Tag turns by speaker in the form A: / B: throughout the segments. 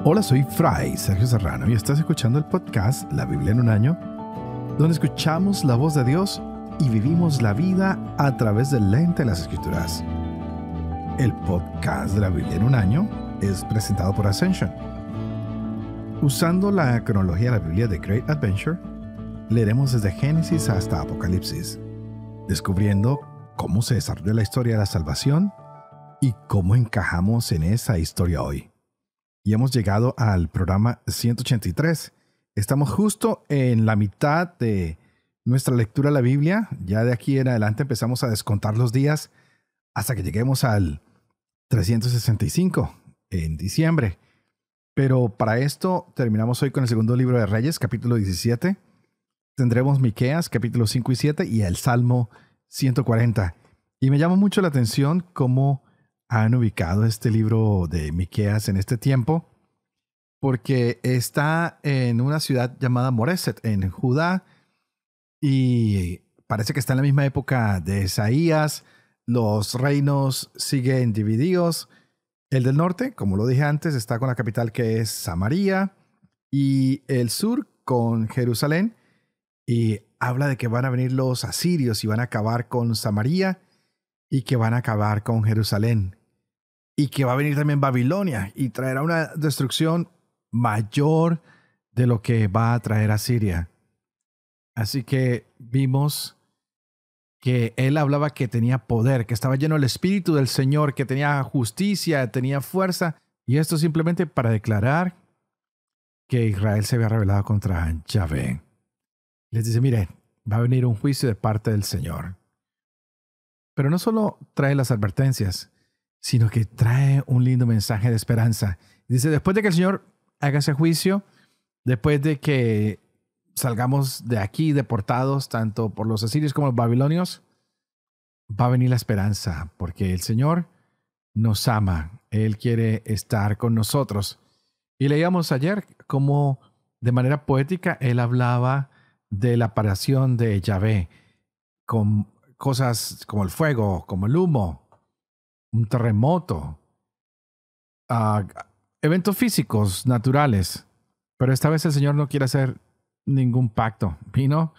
A: Hola, soy Fray Sergio Serrano y estás escuchando el podcast La Biblia en un año, donde escuchamos la voz de Dios y vivimos la vida a través del lente de las Escrituras. El podcast de La Biblia en un año es presentado por Ascension. Usando la cronología de la Biblia de Great Adventure, leeremos desde Génesis hasta Apocalipsis, descubriendo cómo se desarrolla la historia de la salvación y cómo encajamos en esa historia hoy. Y hemos llegado al programa 183. Estamos justo en la mitad de nuestra lectura de la Biblia. Ya de aquí en adelante empezamos a descontar los días hasta que lleguemos al 365 en diciembre. Pero para esto terminamos hoy con el segundo libro de Reyes, capítulo 17. Tendremos Miqueas, capítulo 5 y 7 y el Salmo 140. Y me llama mucho la atención cómo han ubicado este libro de Miqueas en este tiempo, porque está en una ciudad llamada Moreset, en Judá, y parece que está en la misma época de Isaías. Los reinos siguen divididos. El del norte, como lo dije antes, está con la capital que es Samaria, y el sur con Jerusalén, y habla de que van a venir los asirios y van a acabar con Samaria y que van a acabar con Jerusalén. Y que va a venir también Babilonia y traerá una destrucción mayor de lo que va a traer Asiria. Así que vimos que él hablaba que tenía poder, que estaba lleno del Espíritu del Señor, que tenía justicia, tenía fuerza. Y esto simplemente para declarar que Israel se había rebelado contra Yahvé. Les dice, miren, va a venir un juicio de parte del Señor. Pero no solo trae las advertencias, sino que trae un lindo mensaje de esperanza. Dice, después de que el Señor haga ese juicio, después de que salgamos de aquí deportados tanto por los asirios como los babilonios, va a venir la esperanza, porque el Señor nos ama. Él quiere estar con nosotros. Y leíamos ayer cómo de manera poética él hablaba de la aparición de Yahvé, con cosas como el fuego, como el humo, un terremoto, eventos físicos naturales. Pero esta vez el Señor no quiere hacer ningún pacto. Vino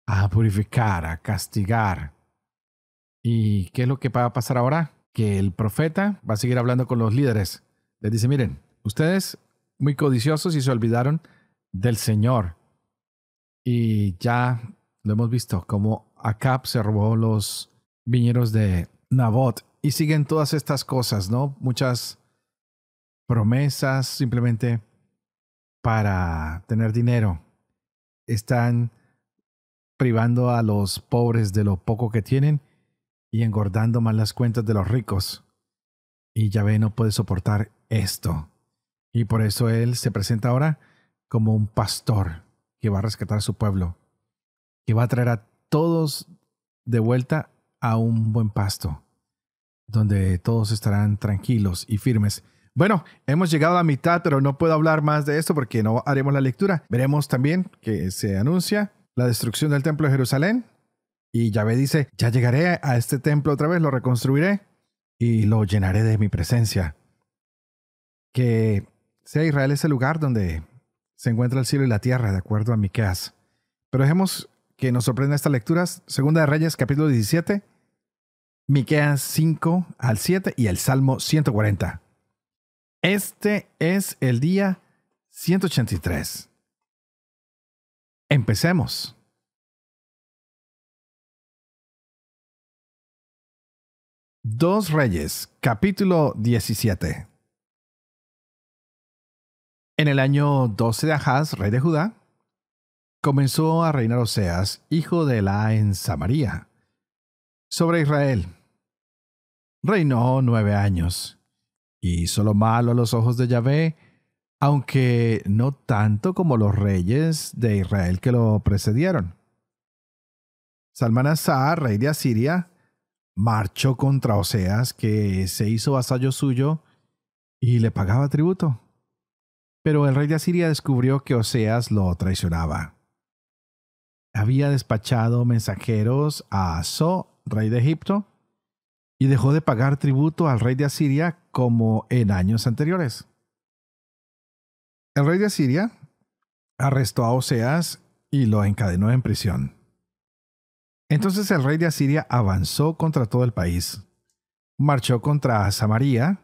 A: a purificar, a castigar. ¿Y qué es lo que va a pasar ahora? Que el profeta va a seguir hablando con los líderes. Les dice, miren, ustedes muy codiciosos y se olvidaron del Señor. Y ya lo hemos visto, como Acab se robó los viñedos de Nabot. Y siguen todas estas cosas, ¿no? Muchas promesas simplemente para tener dinero. Están privando a los pobres de lo poco que tienen y engordando más las cuentas de los ricos. Y Yahvé no puede soportar esto. Y por eso él se presenta ahora como un pastor que va a rescatar a su pueblo, que va a traer a todos de vuelta a un buen pasto, donde todos estarán tranquilos y firmes. Bueno, hemos llegado a la mitad, pero no puedo hablar más de esto porque no haremos la lectura. Veremos también que se anuncia la destrucción del templo de Jerusalén. Y Yahvé dice, ya llegaré a este templo otra vez, lo reconstruiré y lo llenaré de mi presencia. Que sea Israel ese lugar donde se encuentra el cielo y la tierra, de acuerdo a Miqueas. Pero dejemos que nos sorprenda estas lecturas. Segunda de Reyes, capítulo 17. Miqueas 5 al 7 y el Salmo 140. Este es el día 183. Empecemos. Dos Reyes, capítulo 17. En el año 12 de Ahaz, rey de Judá, comenzó a reinar Oseas, hijo de Elá, en Samaria, sobre Israel. Reinó 9 años, y hizo lo malo a los ojos de Yahvé, aunque no tanto como los reyes de Israel que lo precedieron. Salmanasar, rey de Asiria, marchó contra Oseas, que se hizo vasallo suyo y le pagaba tributo. Pero el rey de Asiria descubrió que Oseas lo traicionaba. Había despachado mensajeros a So, rey de Egipto, y dejó de pagar tributo al rey de Asiria como en años anteriores. El rey de Asiria arrestó a Oseas y lo encadenó en prisión. Entonces el rey de Asiria avanzó contra todo el país, marchó contra Samaria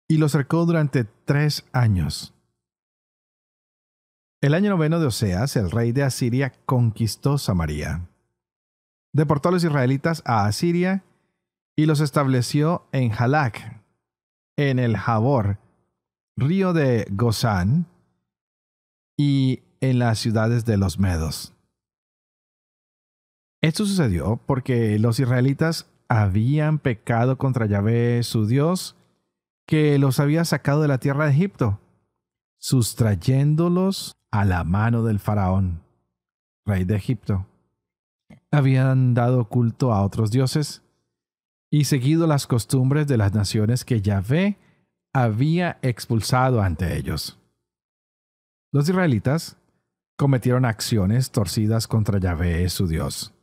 A: y lo cercó durante 3 años. El año 9 de Oseas, el rey de Asiria conquistó Samaria. Deportó a los israelitas a Asiria y los estableció en Halac, en el Jabor, río de Gozán, y en las ciudades de los medos. Esto sucedió porque los israelitas habían pecado contra Yahvé, su Dios, que los había sacado de la tierra de Egipto, sustrayéndolos a la mano del faraón, rey de Egipto. Habían dado culto a otros dioses y seguido las costumbres de las naciones que Yahvé había expulsado ante ellos. Los israelitas cometieron acciones torcidas contra Yahvé, su Dios.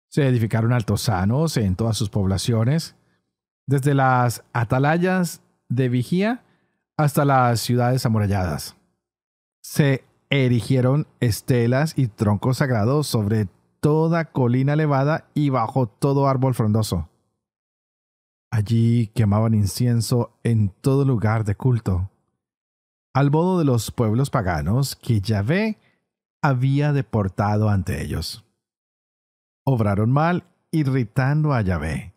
A: Se edificaron altosanos en todas sus poblaciones, desde las atalayas de vigía hasta las ciudades amuralladas. Se erigieron estelas y troncos sagrados sobre toda colina elevada y bajo todo árbol frondoso. Allí quemaban incienso en todo lugar de culto, al modo de los pueblos paganos que Yahvé había deportado ante ellos. Obraron mal, irritando a Yahvé,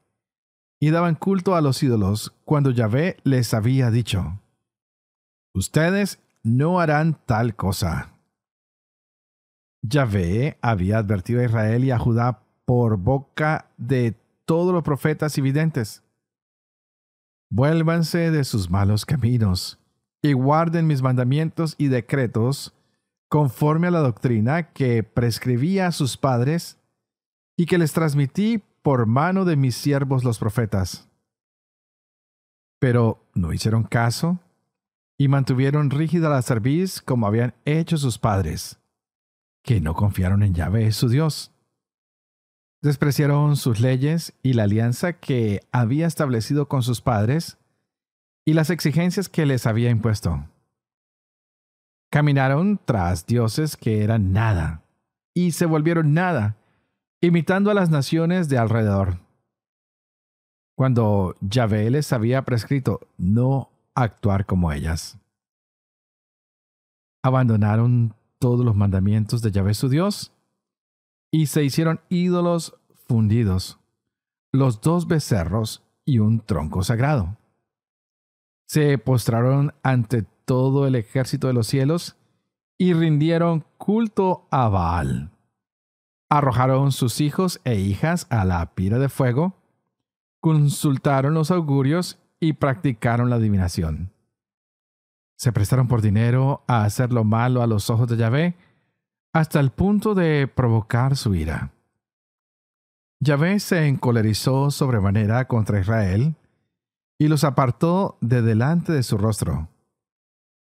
A: y daban culto a los ídolos cuando Yahvé les había dicho: «Ustedes no harán tal cosa». Yahvé había advertido a Israel y a Judá por boca de todos los profetas y videntes: «Vuélvanse de sus malos caminos y guarden mis mandamientos y decretos conforme a la doctrina que prescribía a sus padres y que les transmití por mano de mis siervos los profetas». Pero no hicieron caso y mantuvieron rígida la cerviz como habían hecho sus padres, que no confiaron en Yahvé, su Dios. Despreciaron sus leyes y la alianza que había establecido con sus padres y las exigencias que les había impuesto. Caminaron tras dioses que eran nada y se volvieron nada, imitando a las naciones de alrededor. Cuando Yahvé les había prescrito no actuar como ellas. Abandonaron todos los mandamientos de Yahvé su Dios y se hicieron ídolos fundidos, los 2 becerros y un tronco sagrado. Se postraron ante todo el ejército de los cielos y rindieron culto a Baal. Arrojaron sus hijos e hijas a la pira de fuego, consultaron los augurios y practicaron la adivinación. Se prestaron por dinero a hacer lo malo a los ojos de Yahvé, hasta el punto de provocar su ira. Yahvé se encolerizó sobremanera contra Israel y los apartó de delante de su rostro.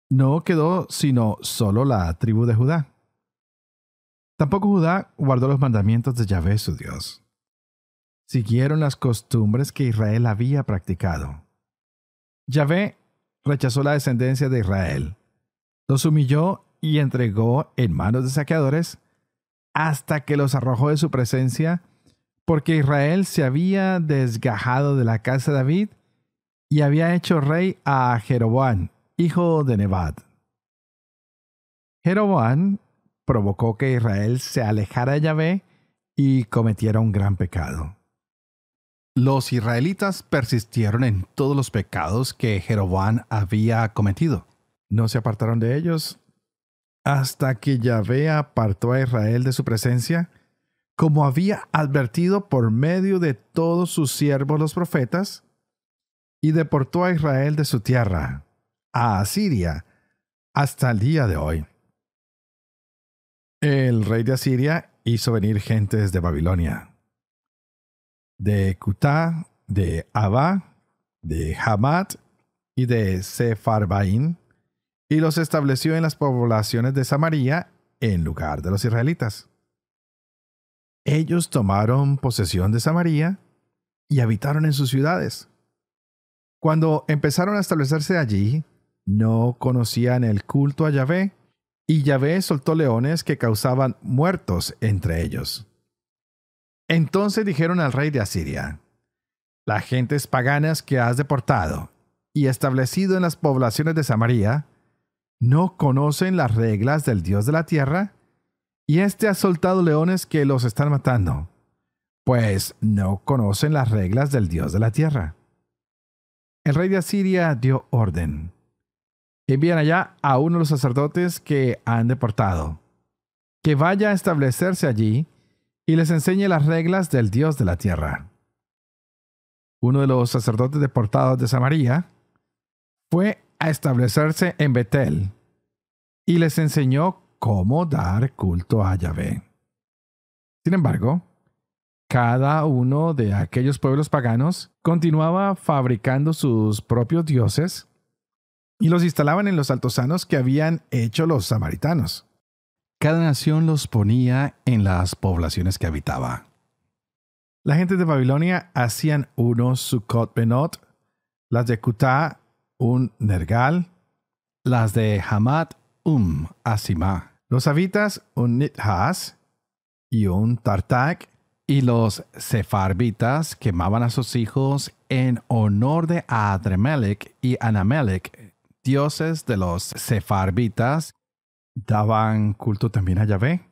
A: No quedó sino solo la tribu de Judá. Tampoco Judá guardó los mandamientos de Yahvé su Dios. Siguieron las costumbres que Israel había practicado. Yahvé rechazó la descendencia de Israel, los humilló y entregó en manos de saqueadores hasta que los arrojó de su presencia, porque Israel se había desgajado de la casa de David y había hecho rey a Jeroboam, hijo de Nebat. Jeroboam provocó que Israel se alejara de Yahvé y cometiera un gran pecado. Los israelitas persistieron en todos los pecados que Jeroboam había cometido. No se apartaron de ellos hasta que Yahvé apartó a Israel de su presencia, como había advertido por medio de todos sus siervos los profetas, y deportó a Israel de su tierra, a Asiria, hasta el día de hoy. El rey de Asiria hizo venir gentes de Babilonia, de Cutá, de Abá, de Hamat y de Sepharvaim, y los estableció en las poblaciones de Samaria en lugar de los israelitas. Ellos tomaron posesión de Samaria y habitaron en sus ciudades. Cuando empezaron a establecerse allí, no conocían el culto a Yahvé, y Yahvé soltó leones que causaban muertos entre ellos. Entonces dijeron al rey de Asiria: las gentes paganas que has deportado y establecido en las poblaciones de Samaria no conocen las reglas del Dios de la tierra, y éste ha soltado leones que los están matando, pues no conocen las reglas del Dios de la tierra. El rey de Asiria dio orden: envían allá a uno de los sacerdotes que han deportado, que vaya a establecerse allí y les enseñe las reglas del Dios de la tierra. Uno de los sacerdotes deportados de Samaria fue a establecerse en Betel y les enseñó cómo dar culto a Yahvé. Sin embargo, cada uno de aquellos pueblos paganos continuaba fabricando sus propios dioses y los instalaban en los altosanos que habían hecho los samaritanos. Cada nación los ponía en las poblaciones que habitaba. La gente de Babilonia hacían unos Sucot-Benot, las de Cutá un Nergal, las de Hamat Asimá, los habitas un Nithas y un Tartak, y los sefarbitas quemaban a sus hijos en honor de Adremelech y Anamelech, dioses de los sefarbitas. Daban culto también a Yahvé,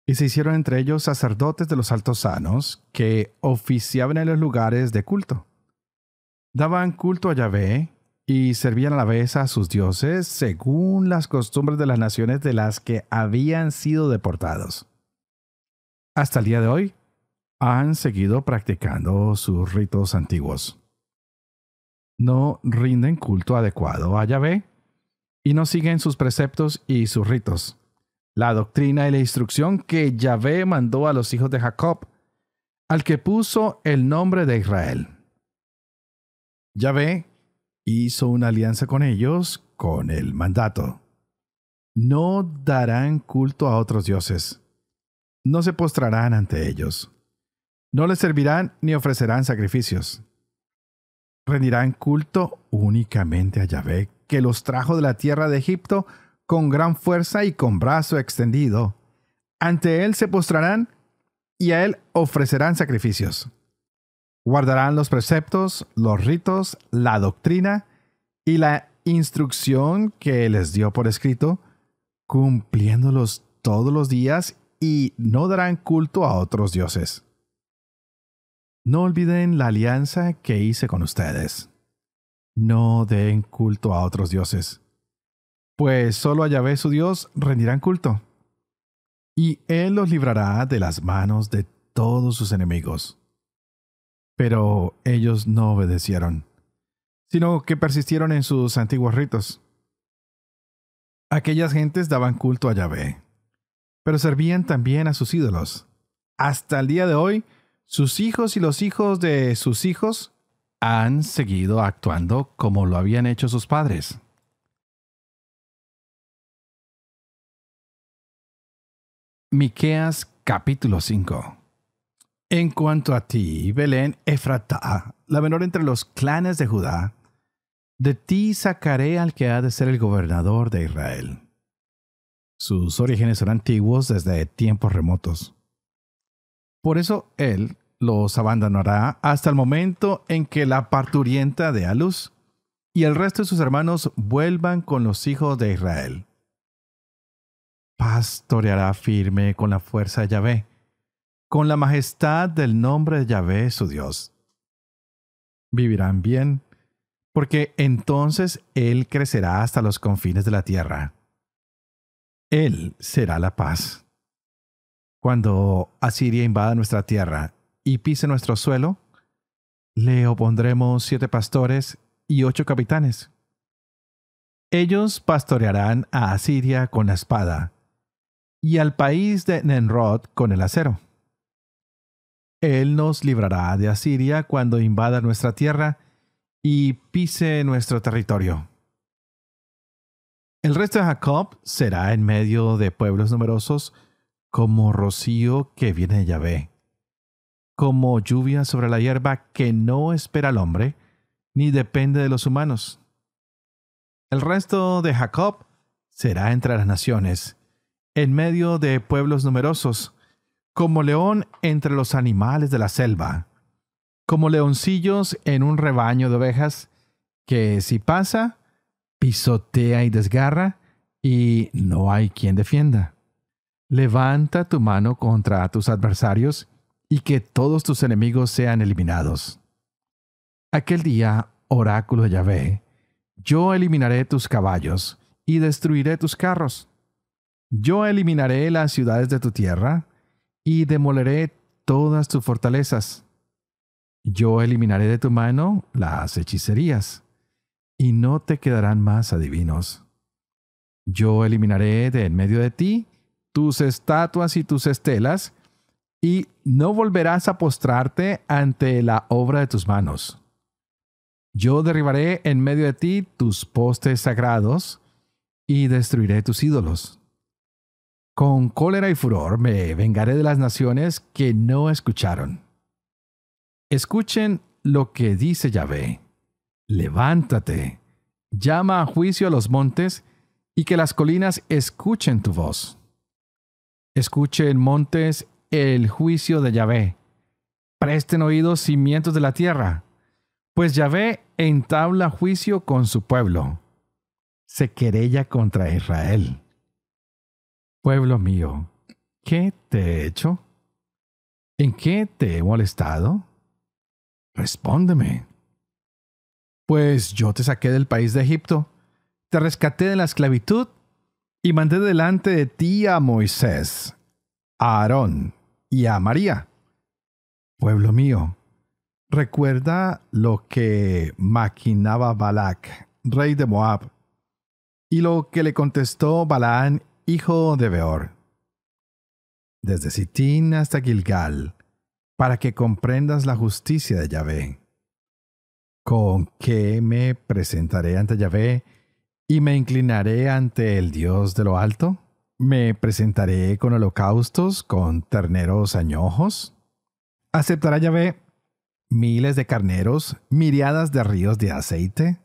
A: y se hicieron entre ellos sacerdotes de los altosanos que oficiaban en los lugares de culto. Daban culto a Yahvé y servían a la vez a sus dioses según las costumbres de las naciones de las que habían sido deportados. Hasta el día de hoy, han seguido practicando sus ritos antiguos. No rinden culto adecuado a Yahvé y no siguen sus preceptos y sus ritos, la doctrina y la instrucción que Yahvé mandó a los hijos de Jacob, al que puso el nombre de Israel. Yahvé hizo una alianza con ellos con el mandato: no darán culto a otros dioses, no se postrarán ante ellos, no les servirán ni ofrecerán sacrificios. Rendirán culto únicamente a Yahvé, que los trajo de la tierra de Egipto con gran fuerza y con brazo extendido. Ante él se postrarán y a él ofrecerán sacrificios. Guardarán los preceptos, los ritos, la doctrina y la instrucción que les dio por escrito, cumpliéndolos todos los días, y no darán culto a otros dioses. No olviden la alianza que hice con ustedes. No den culto a otros dioses, pues solo a Yahvé su Dios rendirán culto, y él los librará de las manos de todos sus enemigos. Pero ellos no obedecieron, sino que persistieron en sus antiguos ritos. Aquellas gentes daban culto a Yahvé, pero servían también a sus ídolos. Hasta el día de hoy, sus hijos y los hijos de sus hijos han seguido actuando como lo habían hecho sus padres. Miqueas capítulo 5. En cuanto a ti, Belén Efratá, la menor entre los clanes de Judá, de ti sacaré al que ha de ser el gobernador de Israel. Sus orígenes son antiguos desde tiempos remotos. Por eso él los abandonará hasta el momento en que la parturienta dé a luz, y el resto de sus hermanos vuelvan con los hijos de Israel. Pastoreará firme con la fuerza de Yahvé, con la majestad del nombre de Yahvé su Dios. Vivirán bien, porque entonces él crecerá hasta los confines de la tierra. Él será la paz. Cuando Asiria invada nuestra tierra y pise nuestro suelo, le opondremos 7 pastores y 8 capitanes. Ellos pastorearán a Asiria con la espada, y al país de Nenrod con el acero. Él nos librará de Asiria cuando invada nuestra tierra y pise nuestro territorio. El resto de Jacob será en medio de pueblos numerosos, como rocío que viene de Yahvé, como lluvia sobre la hierba que no espera al hombre, ni depende de los humanos. El resto de Jacob será entre las naciones, en medio de pueblos numerosos, como león entre los animales de la selva, como leoncillos en un rebaño de ovejas, que si pasa, pisotea y desgarra, y no hay quien defienda. Levanta tu mano contra tus adversarios, y que todos tus enemigos sean eliminados. Aquel día, oráculo de Yahvé, yo eliminaré tus caballos, y destruiré tus carros. Yo eliminaré las ciudades de tu tierra, y demoleré todas tus fortalezas. Yo eliminaré de tu mano las hechicerías, y no te quedarán más adivinos. Yo eliminaré de en medio de ti tus estatuas y tus estelas, y no volverás a postrarte ante la obra de tus manos. Yo derribaré en medio de ti tus postes sagrados, y destruiré tus ídolos. Con cólera y furor me vengaré de las naciones que no escucharon. Escuchen lo que dice Yahvé. Levántate, llama a juicio a los montes, y que las colinas escuchen tu voz. Escuchen, montes, el juicio de Yahvé. Presten oídos, cimientos de la tierra, pues Yahvé entabla juicio con su pueblo. Se querella contra Israel. Pueblo mío, ¿qué te he hecho? ¿En qué te he molestado? Respóndeme. Pues yo te saqué del país de Egipto, te rescaté de la esclavitud y mandé delante de ti a Moisés, a Aarón y a María. Pueblo mío, recuerda lo que maquinaba Balac, rey de Moab, y lo que le contestó Balaán, hijo de Beor. Desde Sitín hasta Gilgal, para que comprendas la justicia de Yahvé. ¿Con qué me presentaré ante Yahvé y me inclinaré ante el Dios de lo alto? ¿Me presentaré con holocaustos, con terneros añojos? ¿Aceptará Yahvé miles de carneros, miriadas de ríos de aceite?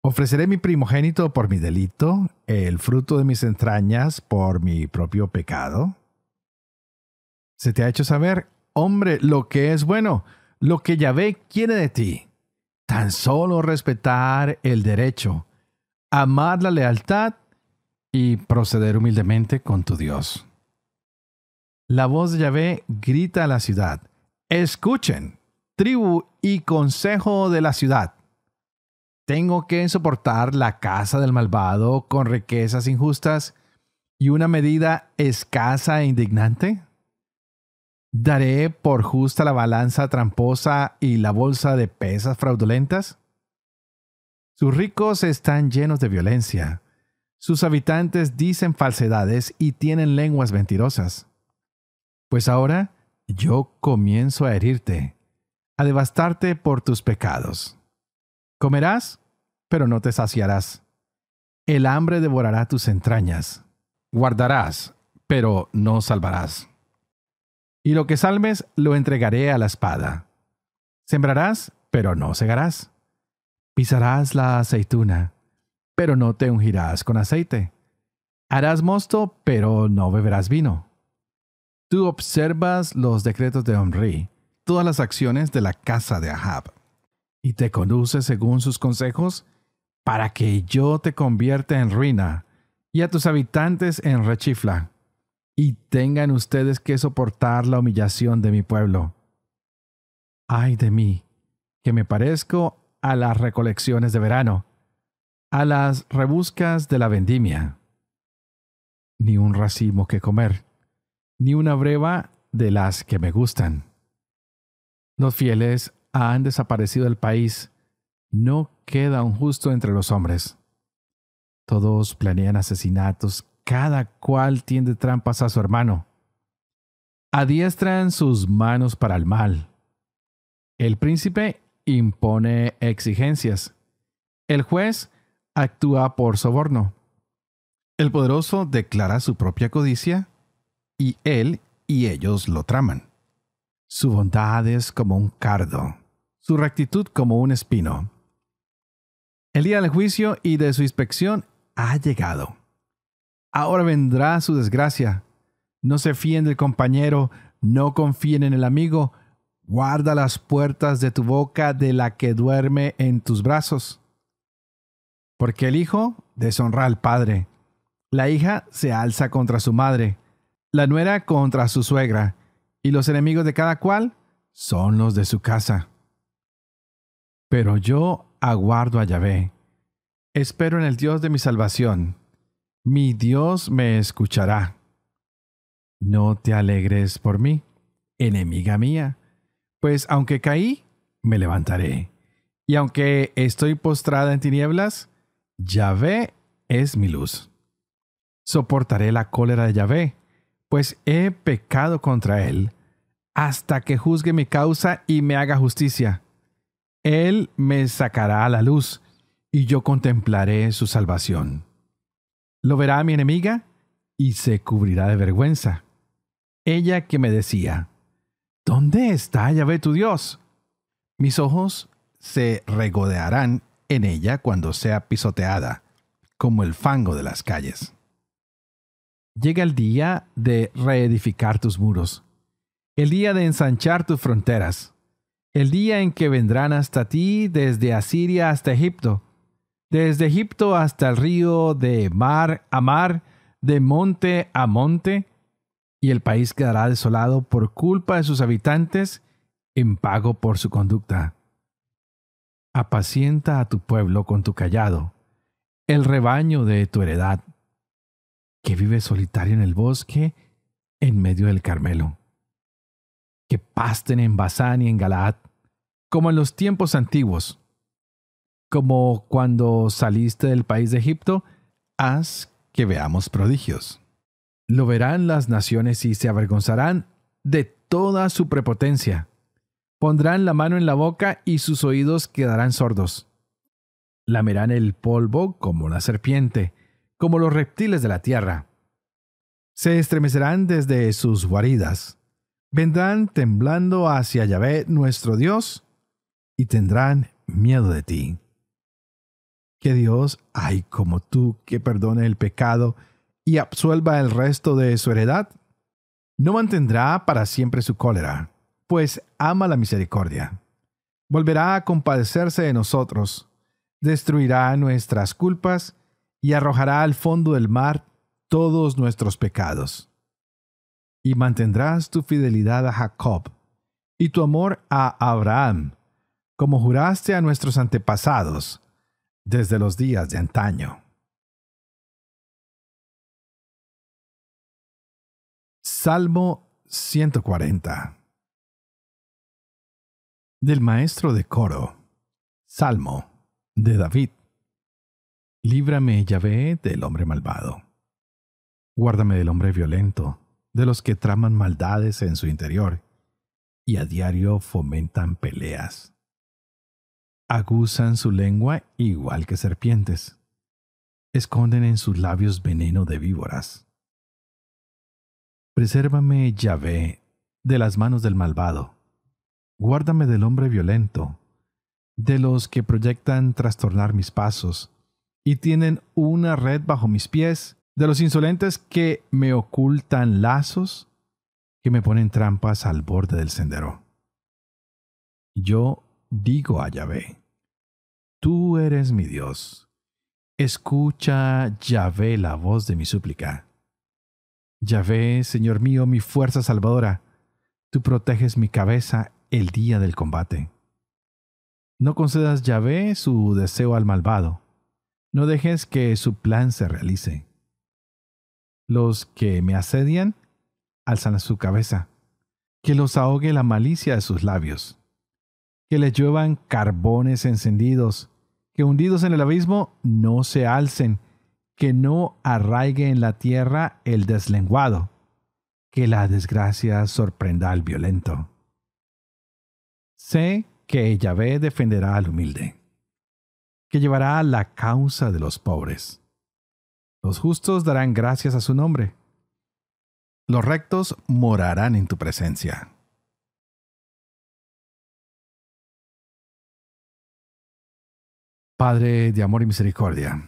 A: ¿Ofreceré mi primogénito por mi delito, el fruto de mis entrañas por mi propio pecado? Se te ha hecho saber, hombre, lo que es bueno, lo que Yahvé quiere de ti. Tan solo respetar el derecho, amar la lealtad y proceder humildemente con tu Dios. La voz de Yahvé grita a la ciudad. Escuchen, tribu y consejo de la ciudad. ¿Tengo que soportar la casa del malvado con riquezas injustas y una medida escasa e indignante? ¿Daré por justa la balanza tramposa y la bolsa de pesas fraudulentas? Sus ricos están llenos de violencia. Sus habitantes dicen falsedades y tienen lenguas mentirosas. Pues ahora yo comienzo a herirte, a devastarte por tus pecados. Comerás, pero no te saciarás. El hambre devorará tus entrañas. Guardarás, pero no salvarás. Y lo que salmes lo entregaré a la espada. Sembrarás, pero no segarás. Pisarás la aceituna, pero no te ungirás con aceite. Harás mosto, pero no beberás vino. Tú observas los decretos de Omri, todas las acciones de la casa de Ahab, y te conduces según sus consejos, para que yo te convierta en ruina, y a tus habitantes en rechifla, y tengan ustedes que soportar la humillación de mi pueblo. Ay de mí, que me parezco a las recolecciones de verano, a las rebuscas de la vendimia. Ni un racimo que comer, ni una breva de las que me gustan. Los fieles han desaparecido del país, no queda un justo entre los hombres. Todos planean asesinatos, cada cual tiende trampas a su hermano. Adiestran sus manos para el mal. El príncipe impone exigencias. El juez actúa por soborno. El poderoso declara su propia codicia, y él y ellos lo traman. Su bondad es como un cardo, su rectitud como un espino. El día del juicio y de su inspección ha llegado. Ahora vendrá su desgracia. No se fíen del compañero, no confíen en el amigo. Guarda las puertas de tu boca de la que duerme en tus brazos. Porque el hijo deshonra al padre, la hija se alza contra su madre, la nuera contra su suegra, y los enemigos de cada cual son los de su casa. Pero yo aguardo a Yahvé, espero en el Dios de mi salvación. Mi Dios me escuchará. No te alegres por mí, enemiga mía, pues aunque caí, me levantaré. Y aunque estoy postrada en tinieblas, Yahvé es mi luz. Soportaré la cólera de Yahvé, pues he pecado contra él, hasta que juzgue mi causa y me haga justicia. Él me sacará a la luz, y yo contemplaré su salvación. Lo verá mi enemiga, y se cubrirá de vergüenza. Ella que me decía, ¿dónde está Yahvé tu Dios? Mis ojos se regodearán en ella cuando sea pisoteada, como el fango de las calles. Llega el día de reedificar tus muros, el día de ensanchar tus fronteras, el día en que vendrán hasta ti desde Asiria hasta Egipto, desde Egipto hasta el río de mar a mar, de monte a monte, y el país quedará desolado por culpa de sus habitantes en pago por su conducta. Apacienta a tu pueblo con tu cayado, el rebaño de tu heredad, que vive solitario en el bosque en medio del Carmelo. Que pasten en Basán y en Galaad, como en los tiempos antiguos. Como cuando saliste del país de Egipto, haz que veamos prodigios. Lo verán las naciones y se avergonzarán de toda su prepotencia. Pondrán la mano en la boca y sus oídos quedarán sordos. Lamerán el polvo como la serpiente, como los reptiles de la tierra. Se estremecerán desde sus guaridas. Vendrán temblando hacia Yahvé nuestro Dios y tendrán miedo de ti. ¿Qué Dios hay como tú que perdone el pecado y absuelva el resto de su heredad? No mantendrá para siempre su cólera, pues ama la misericordia. Volverá a compadecerse de nosotros, destruirá nuestras culpas y arrojará al fondo del mar todos nuestros pecados. Y mantendrás tu fidelidad a Jacob y tu amor a Abraham, como juraste a nuestros antepasados desde los días de antaño. Salmo 140. Del maestro de coro. Salmo de David. Líbrame, Yahvé, del hombre malvado. Guárdame del hombre violento, de los que traman maldades en su interior y a diario fomentan peleas. Aguzan su lengua igual que serpientes. Esconden en sus labios veneno de víboras. Presérvame, Yahvé, de las manos del malvado. Guárdame del hombre violento, de los que proyectan trastornar mis pasos y tienen una red bajo mis pies, de los insolentes que me ocultan lazos, que me ponen trampas al borde del sendero. Yo digo a Yahvé, tú eres mi Dios. Escucha, Yahvé, la voz de mi súplica. Yahvé, Señor mío, mi fuerza salvadora, tú proteges mi cabeza el día del combate. No concedas, Yahvé, su deseo al malvado. No dejes que su plan se realice. Los que me asedian alzan su cabeza. Que los ahogue la malicia de sus labios. Que les lluevan carbones encendidos. Que hundidos en el abismo no se alcen. Que no arraigue en la tierra el deslenguado. Que la desgracia sorprenda al violento. Sé que Yahvé defenderá al humilde, que llevará la causa de los pobres. Los justos darán gracias a su nombre. Los rectos morarán en tu presencia. Padre de amor y misericordia,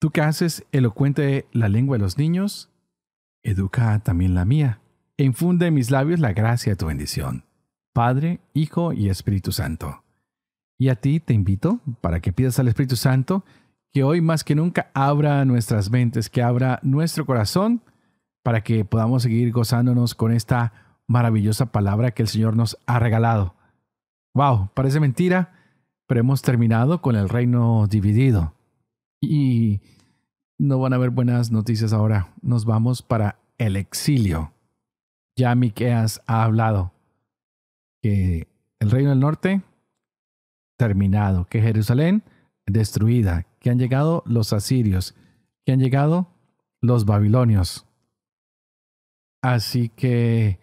A: tú que haces elocuente la lengua de los niños, educa también la mía, e infunde en mis labios la gracia de tu bendición. Padre, Hijo y Espíritu Santo. Y a ti te invito para que pidas al Espíritu Santo que hoy más que nunca abra nuestras mentes, que abra nuestro corazón para que podamos seguir gozándonos con esta maravillosa palabra que el Señor nos ha regalado. ¡Wow! Parece mentira, pero hemos terminado con el reino dividido. Y no van a haber buenas noticias ahora. Nos vamos para el exilio. Ya Miqueas ha hablado que el reino del norte terminado, que Jerusalén destruida, que han llegado los asirios, que han llegado los babilonios. Así que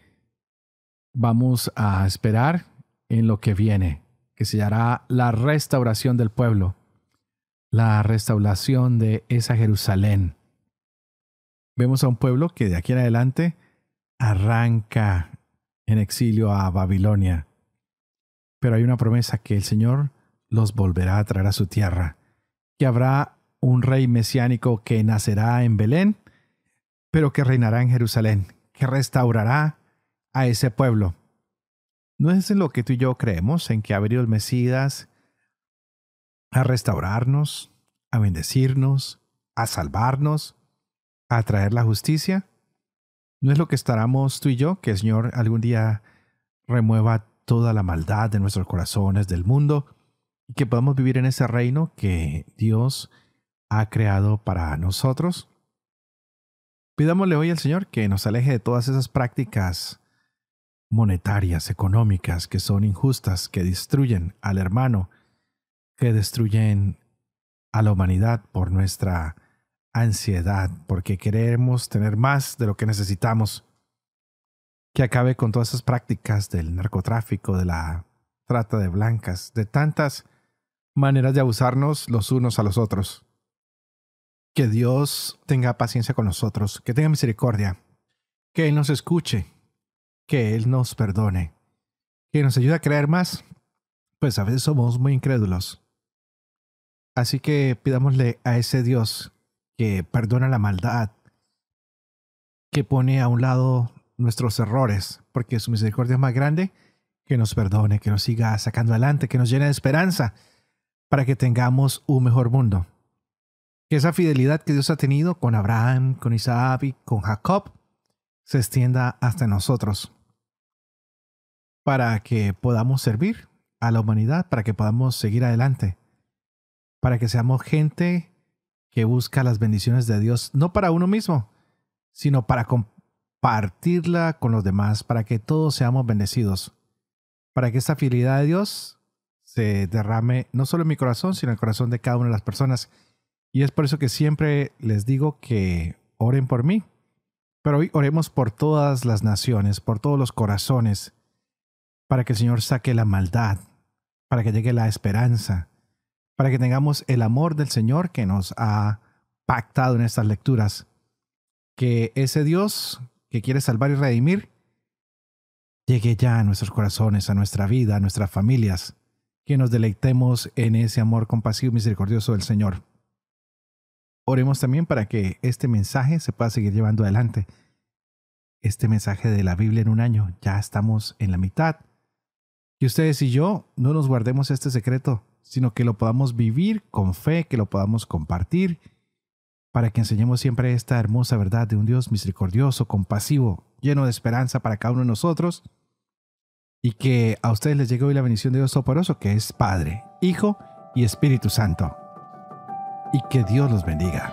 A: vamos a esperar en lo que viene, que se hará la restauración del pueblo, la restauración de esa Jerusalén. Vemos a un pueblo que de aquí en adelante arranca en exilio a Babilonia. Pero hay una promesa que el Señor los volverá a traer a su tierra, que habrá un rey mesiánico que nacerá en Belén, pero que reinará en Jerusalén, que restaurará a ese pueblo. ¿No es en lo que tú y yo creemos, en que ha venido el Mesías a restaurarnos, a bendecirnos, a salvarnos, a traer la justicia? ¿No es lo que esperamos tú y yo, que el Señor algún día remueva toda la maldad de nuestros corazones, del mundo, y que podamos vivir en ese reino que Dios ha creado para nosotros? Pidámosle hoy al Señor que nos aleje de todas esas prácticas monetarias, económicas, que son injustas, que destruyen al hermano, que destruyen a la humanidad por nuestra ansiedad, porque queremos tener más de lo que necesitamos. Que acabe con todas esas prácticas del narcotráfico, de la trata de blancas, de tantas maneras de abusarnos los unos a los otros. Que Dios tenga paciencia con nosotros, que tenga misericordia, que Él nos escuche, que Él nos perdone, que nos ayude a creer más, pues a veces somos muy incrédulos. Así que pidámosle a ese Dios que perdona la maldad, que pone a un lado nuestros errores, porque su misericordia es más grande, que nos perdone, que nos siga sacando adelante, que nos llene de esperanza, para que tengamos un mejor mundo. Que esa fidelidad que Dios ha tenido con Abraham, con Isaac y con Jacob, se extienda hasta nosotros, para que podamos servir a la humanidad, para que podamos seguir adelante, para que seamos gente que busca las bendiciones de Dios, no para uno mismo, sino para compartirla con los demás, para que todos seamos bendecidos, para que esta fidelidad de Dios se derrame no solo en mi corazón, sino en el corazón de cada una de las personas. Y es por eso que siempre les digo que oren por mí, pero hoy oremos por todas las naciones, por todos los corazones, para que el Señor saque la maldad, para que llegue la esperanza, para que tengamos el amor del Señor que nos ha pactado en estas lecturas. Que ese Dios que quiere salvar y redimir llegue ya a nuestros corazones, a nuestra vida, a nuestras familias, que nos deleitemos en ese amor compasivo y misericordioso del Señor. Oremos también para que este mensaje se pueda seguir llevando adelante. Este mensaje de la Biblia en un año, ya estamos en la mitad. Que ustedes y yo no nos guardemos este secreto, sino que lo podamos vivir con fe, que lo podamos compartir, para que enseñemos siempre esta hermosa verdad de un Dios misericordioso, compasivo, lleno de esperanza para cada uno de nosotros, y que a ustedes les llegue hoy la bendición de Dios Todopoderoso, que es Padre, Hijo y Espíritu Santo, y que Dios los bendiga.